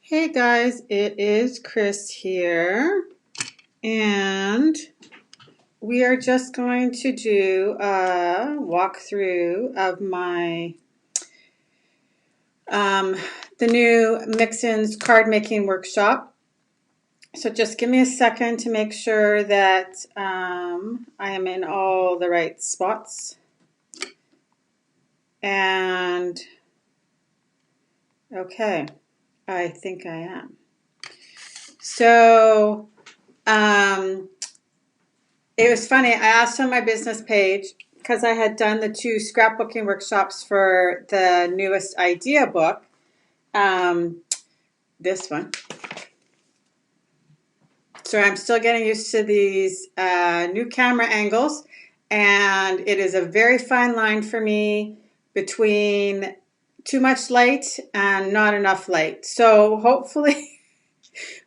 Hey guys, it is Chris here, and we are just going to do a walkthrough of my the new Mixins card making workshop. So just give me a second to make sure that I am in all the right spots. And okay, I think I am. So it was funny. I asked on my business page because I had done the 2 scrapbooking workshops for the newest idea book. This one. So I'm still getting used to these new camera angles, and it is a very fine line for me between too much light and not enough light. So hopefully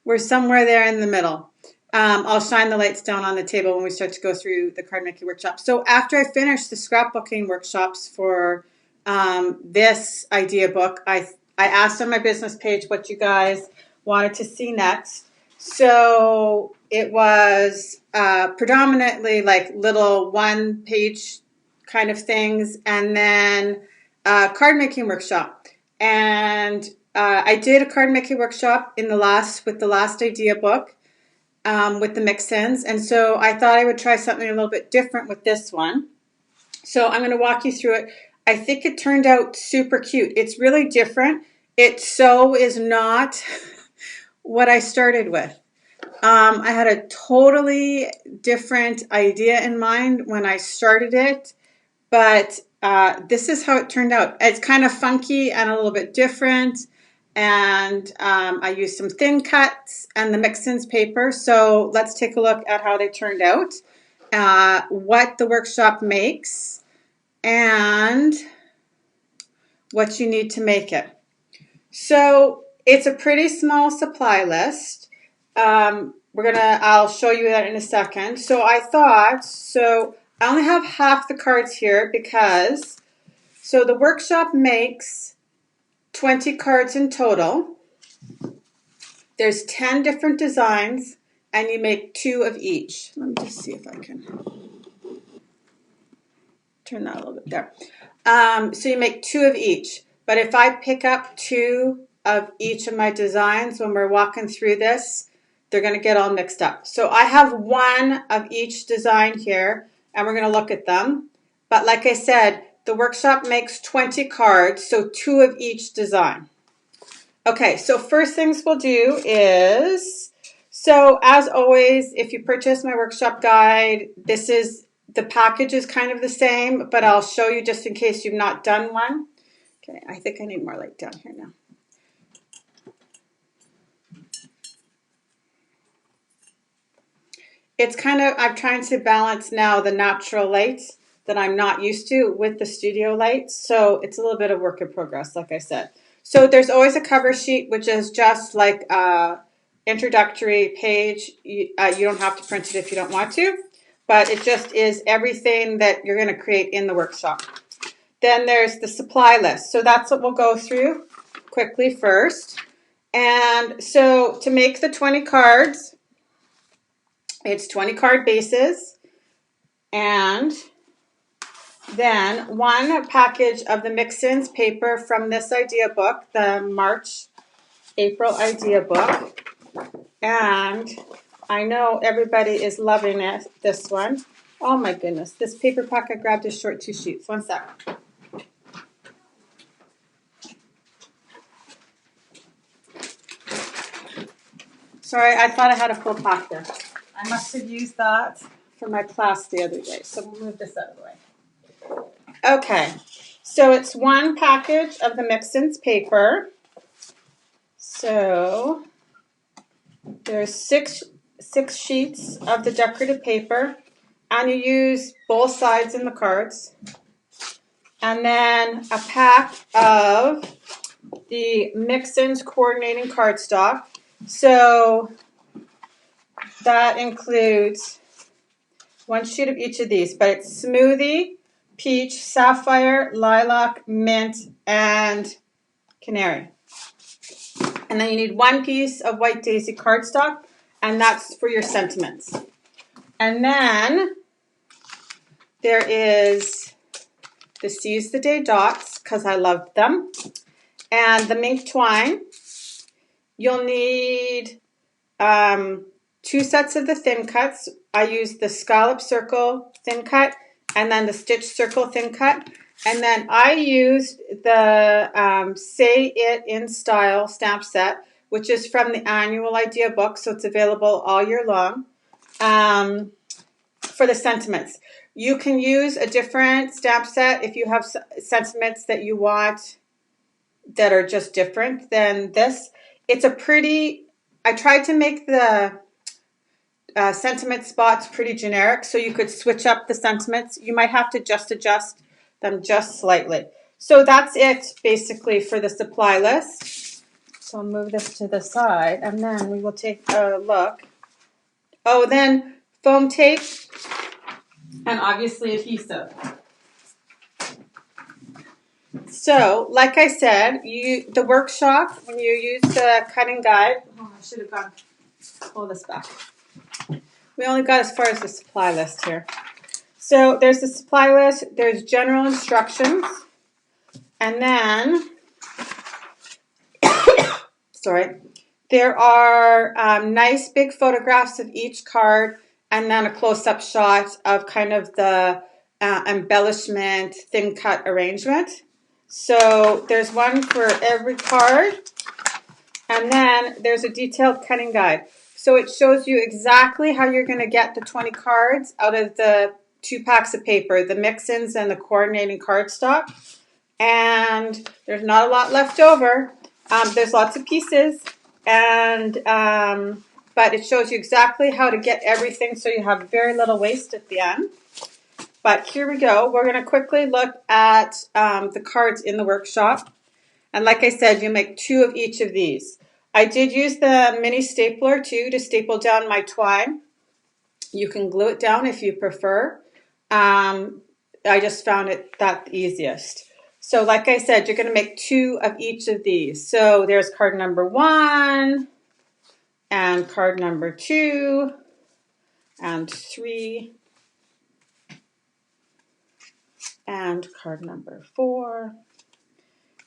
we're somewhere there in the middle. I'll shine the lights down on the table when we start to go through the card making workshop. So after I finished the scrapbooking workshops for this idea book, I asked on my business page what you guys wanted to see next. So it was predominantly like little 1-page kind of things, and then card making workshop. And I did a card making workshop with the last idea book. With the mix-ins, and so I thought I would try something a little bit different with this one. So I'm going to walk you through it. I think it turned out super cute. It's really different. It so is not what I started with. I had a totally different idea in mind when I started it, but this is how it turned out. It's kind of funky and a little bit different. And I used some thin cuts and the Mixins paper. So let's take a look at how they turned out, what the workshop makes, and what you need to make it. So it's a pretty small supply list. I'll show you that in a second. So I only have half the cards here because, so the workshop makes 20 cards in total. There's 10 different designs, and you make 2 of each. Let me just see if I can turn that a little bit there. So you make 2 of each. But if I pick up 2 of each of my designs when we're walking through this, they're going to get all mixed up. So I have 1 of each design here, and we're going to look at them. But like I said, the workshop makes 20 cards, so 2 of each design. Okay, so first things we'll do is, so as always, if you purchase my workshop guide, the package is kind of the same, but I'll show you just in case you've not done one. Okay, I think I need more light down here now. It's kind of, I'm trying to balance now the natural lights that I'm not used to with the studio lights, so it's a little bit of work in progress, like I said. So there's always a cover sheet, which is just like an introductory page. You don't have to print it if you don't want to, but it just is everything that you're going to create in the workshop. Then there's the supply list. So that's what we'll go through quickly first. And so to make the 20 cards, it's 20 card bases, and then 1 package of the Mixins paper from this idea book, the March-April idea book. And I know everybody is loving this one. Oh my goodness, this paper pack I grabbed is short 2 sheets. One sec. Sorry, I thought I had a full pack there. I must have used that for my class the other day. So we'll move this out of the way. Okay, so it's 1 package of the Mixins paper. So there's six sheets of the decorative paper, and you use both sides in the cards. And then a pack of the Mixins coordinating cardstock. So that includes 1 sheet of each of these, but it's smoothie, peach, sapphire, lilac, mint, and canary. And then you need 1 piece of White Daisy cardstock, and that's for your sentiments. And then there is the Seize the Day dots, because I loved them, and the mink twine. You'll need 2 sets of the thin cuts. I used the scallop circle thin cut and then the stitch circle thin cut. And then I used the Say It in Style stamp set, which is from the annual idea book, so it's available all year long, for the sentiments. You can use a different stamp set if you have sentiments that you want that are just different than this. It's a pretty, I tried to make the sentiment spots pretty generic, so you could switch up the sentiments. You might have to just adjust them just slightly. So that's it basically for the supply list. So I'll move this to the side, and then we will take a look. Oh, then foam tape and obviously adhesive. So, like I said, the workshop, when you use the cutting guide, oh, I should have gone, pull this back. We only got as far as the supply list here. So there's the supply list, there's general instructions, and then, sorry, there are nice big photographs of each card, and then a close-up shot of kind of the embellishment, thin cut arrangement. So there's one for every card, and then there's a detailed cutting guide. So it shows you exactly how you're going to get the 20 cards out of the 2 packs of paper, the mix-ins and the coordinating cardstock. And there's not a lot left over. There's lots of pieces, and but it shows you exactly how to get everything so you have very little waste at the end. But here we go. We're going to quickly look at the cards in the workshop. And like I said, you make 2 of each of these. I did use the mini stapler too to staple down my twine. You can glue it down if you prefer. I just found it that easiest. So like I said, you're going to make 2 of each of these. So there's card number 1 and card number 2 and 3 and card number 4.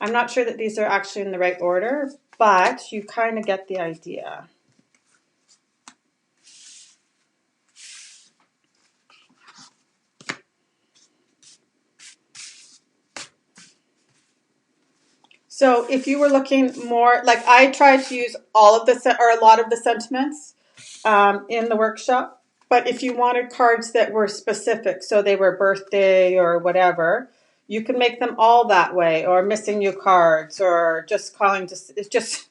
I'm not sure that these are actually in the right order, but you kind of get the idea. So if you were looking more, like I tried to use all of the, or a lot of the sentiments in the workshop, but if you wanted cards that were specific, so they were birthday or whatever, you can make them all that way, or missing you cards, or just calling, just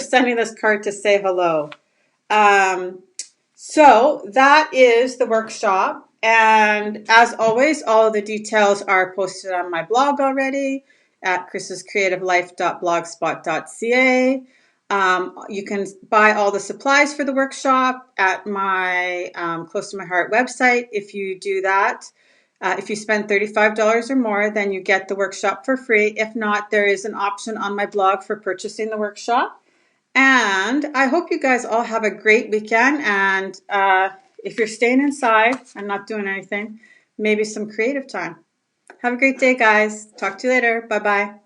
sending this card to say hello. So that is the workshop, and as always, all of the details are posted on my blog already at chrisscreativelife.blogspot.ca. You can buy all the supplies for the workshop at my Close to My Heart website. If you do that, if you spend $35 or more, then you get the workshop for free. If not, there is an option on my blog for purchasing the workshop. And I hope you guys all have a great weekend. And if you're staying inside and not doing anything, maybe some creative time. Have a great day, guys. Talk to you later. Bye-bye.